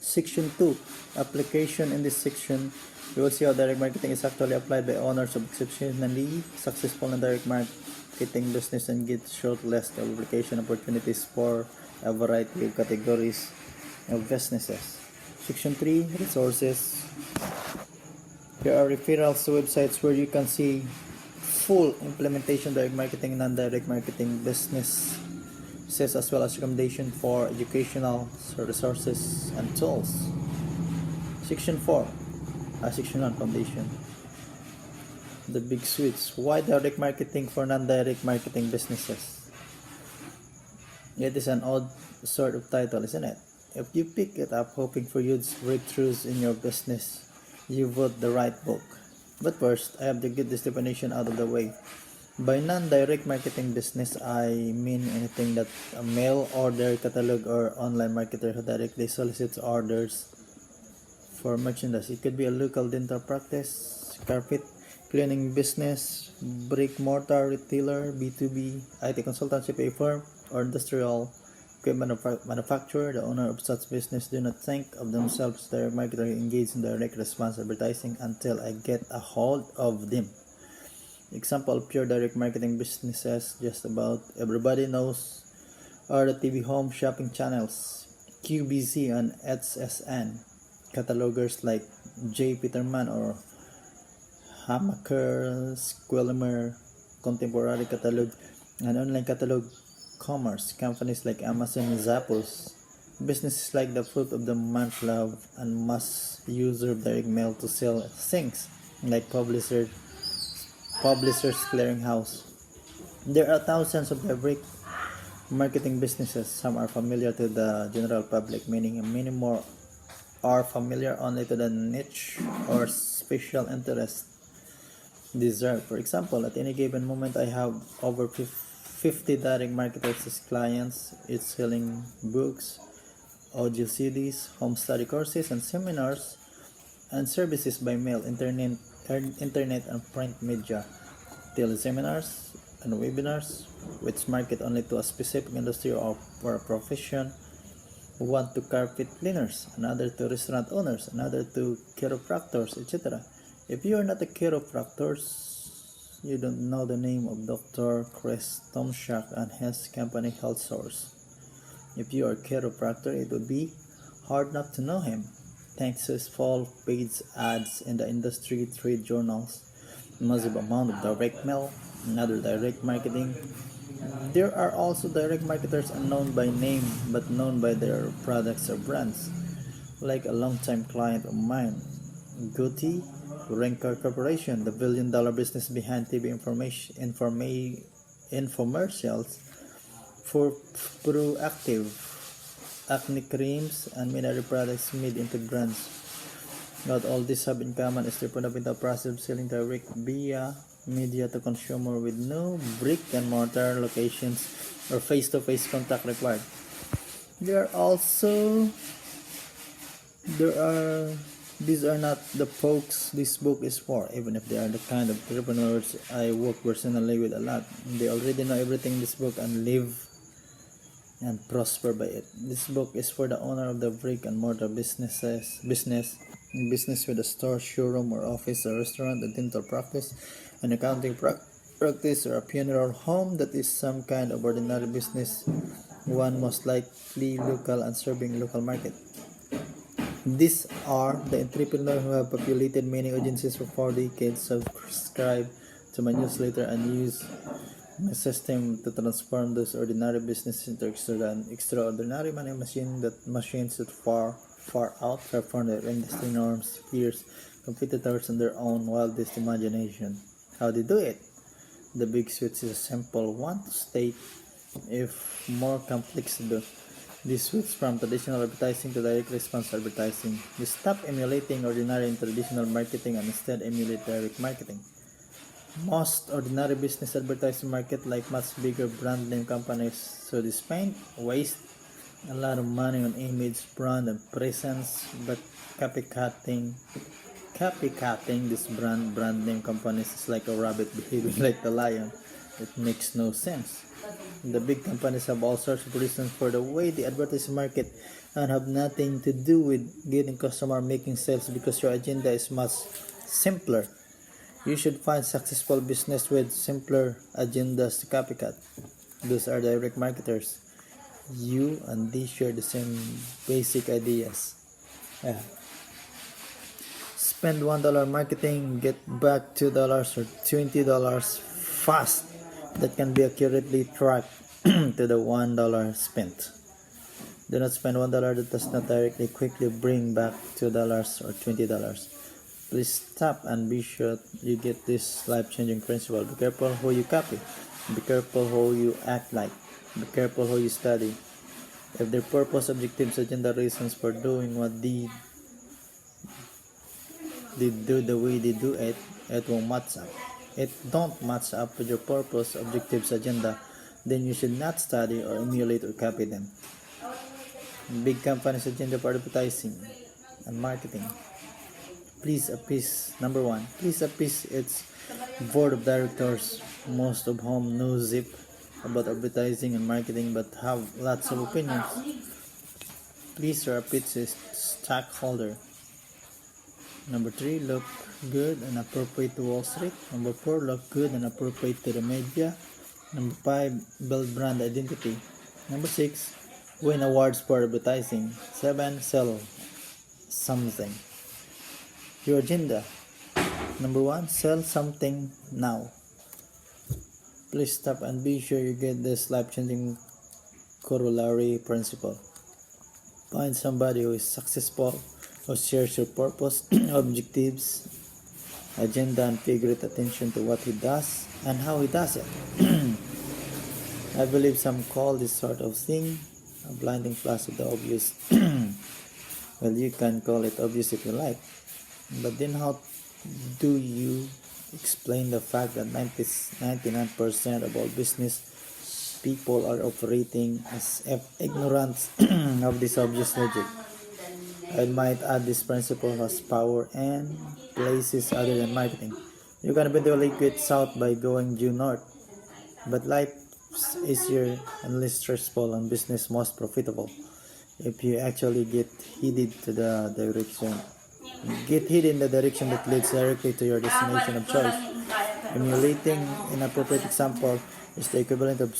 Section 2, application. In this section, we will see how direct marketing is actually applied by owners of exceptionally successful in direct marketing business and get shortlisted application opportunities for a variety of categories of businesses. Section 3, resources. Here are referrals to websites where you can see full implementation of direct marketing and non-direct marketing business, as well as recommendation for educational resources and tools. Section 4, Section 1, foundation. The big switch. Why direct marketing for non-direct marketing businesses? It is an odd sort of title, isn't it? If you pick it up hoping for huge breakthroughs in your business, you wrote the right book. But first, I have to get this definition out of the way. By non-direct marketing business, I mean anything that a mail order, catalog, or online marketer who directly solicits orders for merchandise. It could be a local dental practice, carpet cleaning business, brick-mortar retailer, B2B, IT consultancy firm, or industrial equipment manufacturer. The owner of such business do not think of themselves as direct marketer engaged in direct response advertising until I get a hold of them. Example of pure direct marketing businesses just about everybody knows are the TV home shopping channels, QBZ and SSN, catalogers like J. Peterman or Hamaker, Squilmer, Contemporary Catalog, and online catalog commerce, companies like Amazon and Zappos, businesses like the Fruit of the Month Club and Mass User Direct Mail to sell things like Publishers Clearinghouse. There are thousands of direct marketing businesses. Some are familiar to the general public, meaning many more are familiar only to the niche or special interest deserved. For example, at any given moment, I have over 50 direct marketers as clients, each selling books, audio CDs, home study courses, and seminars, and services by mail, internet, and print media, teleseminars, and webinars, which market only to a specific industry or for a profession. One to carpet cleaners, another to restaurant owners, another to chiropractors, etc. If you are not a chiropractor, you don't know the name of Dr. Chris Tomczak and his company Health Source. If you are a chiropractor, it would be hard not to know him, thanks to his full page ads in the industry trade journals, massive amount of direct mail, and other direct marketing. There are also direct marketers unknown by name but known by their products or brands, like a longtime client of mine, Guti Renker Corporation, the billion-dollar business behind TV infomercials for Proactive, acne creams, and many other products made into brands. What all these have in common is their fundamental process of selling direct via media to consumer with no brick and mortar locations or face-to-face contact required. These are not the folks this book is for, even if they are the kind of entrepreneurs I work personally with a lot. They already know everything in this book and live and prosper by it. This book is for the owner of the brick and mortar business with a store, showroom, or office, a restaurant, a dental practice, an accounting practice, or a funeral home that is some kind of ordinary business, one most likely local and serving local market. These are the entrepreneurs who have populated many audiences for 4 decades, subscribe to my newsletter, and use my system to transform those ordinary businesses into extraordinary money machines that far outperform their industry norms, peers, competitors, and their own wildest imagination. How they do it? The big switch is a simple one to state, if more complex to do. This switch from traditional advertising to direct response advertising. You stop emulating ordinary and traditional marketing and instead emulate direct marketing. Most ordinary business advertising market like much bigger brand name companies, so they spend, waste a lot of money on image, brand, and presence, but copycatting these brand name companies is like a rabbit behaving like a lion. It makes no sense. The big companies have all sorts of reasons for the way they advertise market, and have nothing to do with getting customer making sales because your agenda is much simpler. You should find successful business with simpler agendas to copycat. Those are direct marketers. You and they share the same basic ideas. Yeah. Spend $1 marketing, get back $2 or $20 fast. That can be accurately tracked to the $1 spent. Do not spend $1 that does not directly quickly bring back $2 or $20. Please stop and be sure you get this life-changing principle. Be careful who you copy. Be careful who you act like. Be careful who you study. If their purpose, objectives, agenda, reasons for doing what they do the way they do it, it won't match up. It don't match up with your purpose, objectives, agenda, then you should not study or emulate or copy them. Big companies' agenda for advertising and marketing. Please appease, number one, please appease its board of directors, most of whom know zip about advertising and marketing but have lots of opinions. Please appease its stockholder. Number 3, look good and appropriate to Wall Street. Number 4, look good and appropriate to the media. Number 5, build brand identity. Number 6, win awards for advertising. 7, sell something. Your agenda. Number 1, sell something now. Please stop and be sure you get this life-changing corollary principle. Find somebody who is successful, who shares your purpose, objectives, agenda, and pay great attention to what he does and how he does it. I believe some call this sort of thing a blinding flash of the obvious. Well, you can call it obvious if you like, but then how do you explain the fact that 99% of all business people are operating as ignorant of this obvious logic? I might add this principle has power and places other than marketing. You can eventually get south by going due north, but life's easier and less stressful and business most profitable if you actually get headed in the direction that leads directly to your destination of choice. Emulating inappropriate example is the equivalent of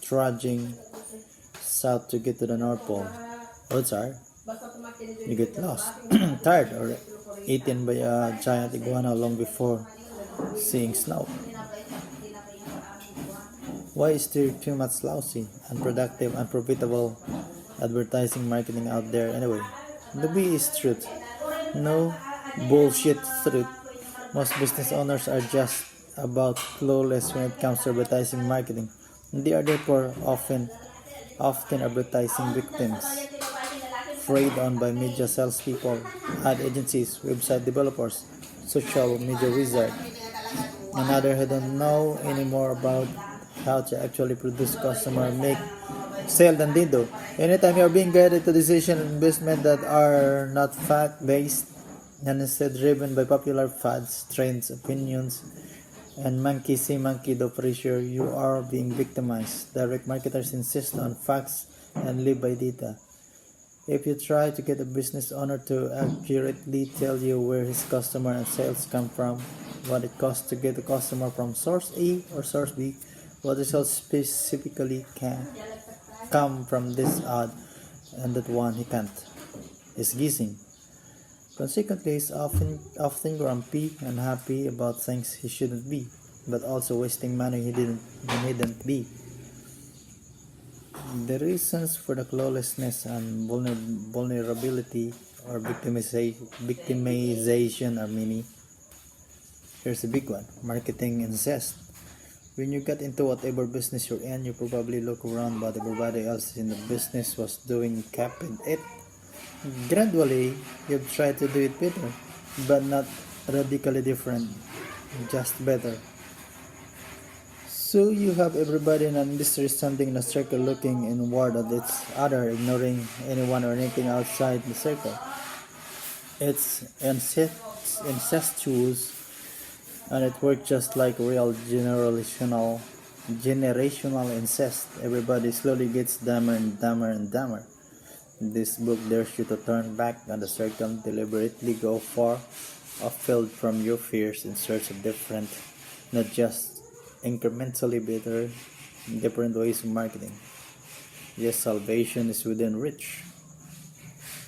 trudging south to get to the North Pole. Odds are you get lost, tired, or eaten by a giant iguana long before seeing snow. Why is there too much lousy, unproductive, unprofitable advertising marketing out there anyway? The B is truth. No bullshit truth. Most business owners are just about clueless when it comes to advertising marketing. They are therefore often advertising victims, preyed on by media salespeople, ad agencies, website developers, social media wizards, and others who don't know any more about how to actually produce customer make sale than they do. Anytime you are being guided to decisions and investment that are not fact-based and instead driven by popular fads, trends, opinions, and monkey see monkey do pressure, you are being victimized. Direct marketers insist on facts and live by data. If you try to get a business owner to accurately tell you where his customer and sales come from, what it costs to get a customer from source A or source B, what results specifically can come from this ad and that one he can't, is guessing. Consequently, he's often grumpy and happy about things he shouldn't be, but also wasting money he needn't be. The reasons for the cluelessness and vulnerability or victimization are many. Here's a big one: marketing incest. When you get into whatever business you're in, you probably look around what everybody else in the business was doing, copied it. Gradually, you've tried to do it better, but not radically different, just better. So you have everybody in an industry standing in a circle looking inward at each other, ignoring anyone or anything outside the circle. It's incestuous, and it works just like real generational incest. Everybody slowly gets dumber and dumber and dumber. This book dares you to turn back on the circle, deliberately go far afield from your fears in search of different, not just incrementally better, different ways of marketing. Yes, salvation is within reach.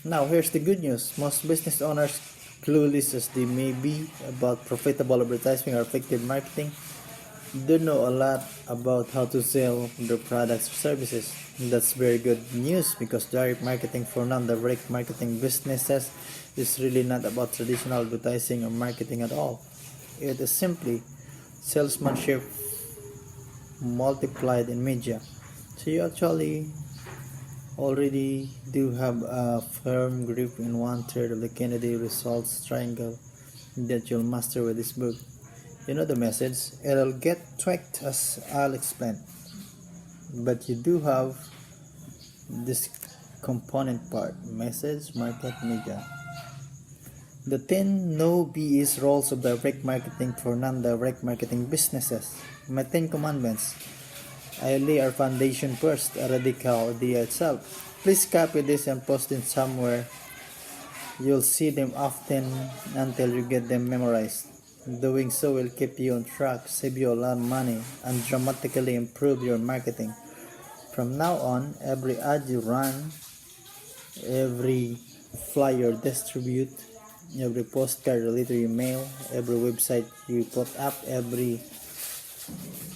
Now, here's the good news. Most business owners, clueless as they may be about profitable advertising or effective marketing, do know a lot about how to sell their products or services. That's very good news because direct marketing for non-direct marketing businesses is really not about traditional advertising or marketing at all. It is simply salesmanship multiplied in media. So you actually already do have a firm grip in one third of the Kennedy results triangle that you'll master with this book. You know the message, it'll get tweaked as I'll explain. But you do have this component part, message, market, media. The 10 no BS roles of direct marketing for non-direct marketing businesses. My 10 commandments. I lay our foundation first, a radical idea itself. Please copy this and post it somewhere. You'll see them often until you get them memorized. Doing so will keep you on track, save you a lot of money, and dramatically improve your marketing. From now on, every ad you run, every flyer distribute, every postcard or letter you mail, every website you put up, every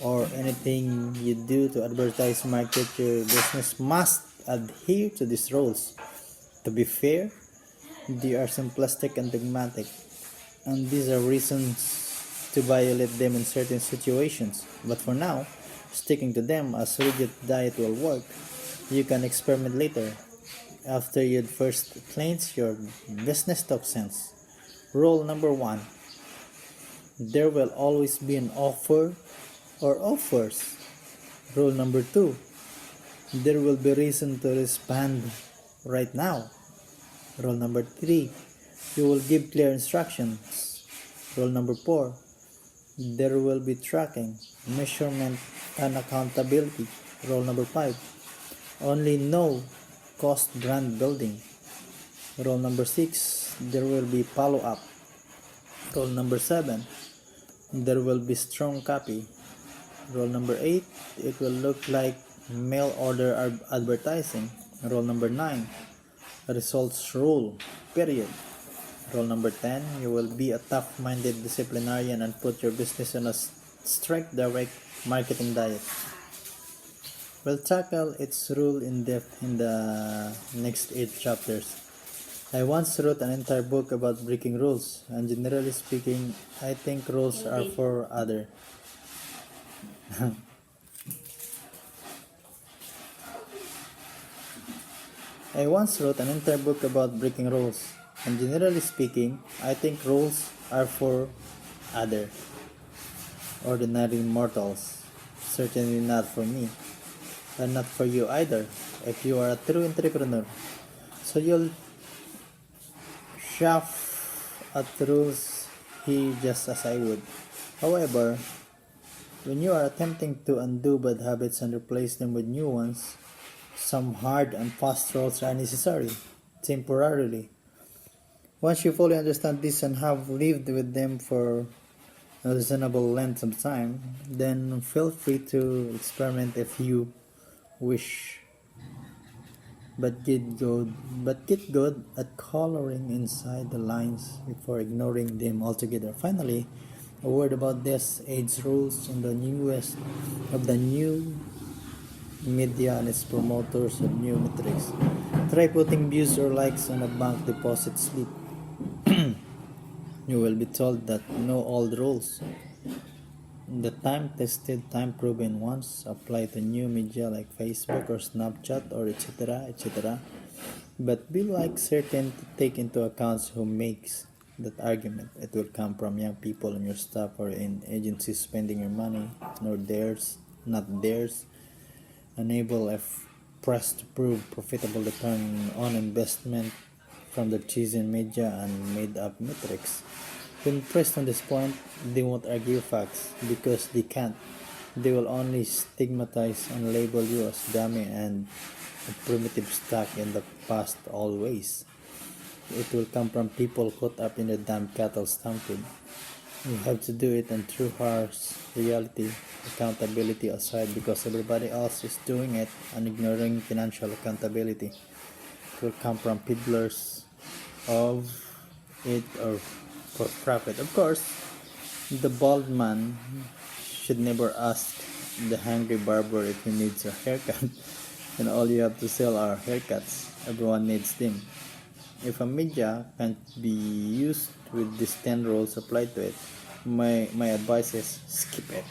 or anything you do to advertise market your business must adhere to these rules. To be fair, they are simplistic and dogmatic, and these are reasons to violate them in certain situations. But for now, sticking to them as rigid diet will work. You can experiment later, after you'd first cleanse your business toxins. Rule number 1. There will always be an offer or offers. Rule number 2. There will be reason to respond right now. Rule number 3. You will give clear instructions. Rule number 4. There will be tracking, measurement, and accountability. Rule number 5. Only no cost brand building. Rule number 6. There will be follow-up. Rule number 7. There will be strong copy. Rule number 8. It will look like mail order advertising. Rule number 9. Results rule. Period. Rule number 10. You will be a tough-minded disciplinarian and put your business on a strict direct marketing diet. We'll tackle its rule in depth in the next 8 chapters. I once wrote an entire book about breaking rules, and generally speaking, I think rules are for other. I once wrote an entire book about breaking rules, and generally speaking, I think rules are for other ordinary mortals. Certainly not for me, and not for you either, if you are a true entrepreneur. So you'll chaff at rules he just as I would. However, when you are attempting to undo bad habits and replace them with new ones, some hard and fast rules are necessary, temporarily. Once you fully understand this and have lived with them for a reasonable length of time, then feel free to experiment if you wish. But get good at coloring inside the lines before ignoring them altogether. Finally, a word about this age rules in the newest of the new media and its promoters of new metrics. Try putting views or likes on a bank deposit slip. You will be told that no old rules. The time-tested, time-proven ones apply to new media like Facebook or Snapchat or etc. But be like certain to take into account who makes that argument. It will come from young people on your staff or in agencies spending your money, not theirs, unable if pressed to prove profitable return on investment from the cheesy media and made-up metrics. When pressed on this point, they won't argue facts because they can't. They will only stigmatize and label you as dummy and and primitive stock in the past always. It will come from people caught up in the damn cattle stampede. You have to do it, and true harsh reality, accountability aside, because everybody else is doing it and ignoring financial accountability. It will come from peddlers of it or for profit. Of course, the bald man should never ask the hungry barber if he needs a haircut. And all you have to sell are haircuts. Everyone needs them. If a media can't be used with these 10 rules applied to it, my advice is skip it.